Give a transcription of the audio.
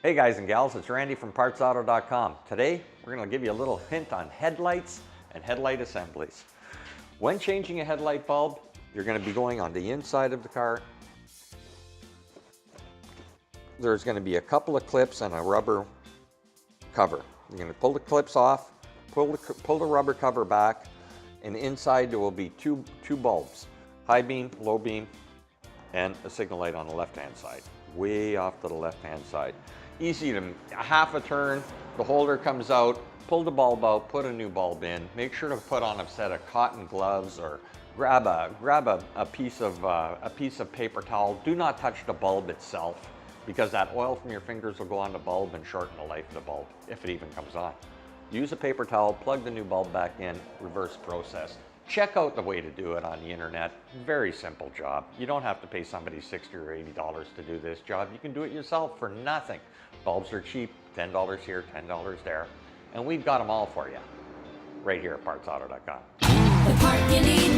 Hey guys and gals, it's Randy from PartsAuto.com. Today, we're going to give you a little hint on headlights and headlight assemblies. When changing a headlight bulb, you're going to be going on the inside of the car. There's going to be a couple of clips and a rubber cover. You're going to pull the clips off, pull the rubber cover back, and inside there will be two bulbs, high beam, low beam, and a signal light on the left-hand side, way off to the left-hand side. Easy to, half a turn, the holder comes out, pull the bulb out, put a new bulb in. Make sure to put on a set of cotton gloves or grab a piece of paper towel. Do not touch the bulb itself, because that oil from your fingers will go on the bulb and shorten the life of the bulb, if it even comes on. Use a paper towel, plug the new bulb back in, reverse process. Check out the way to do it on the internet. Very simple job. You don't have to pay somebody $60 or $80 to do this job. You can do it yourself for nothing. Bulbs are cheap, $10 here, $10 there. And we've got them all for you, right here at PartsAuto.com. The part you need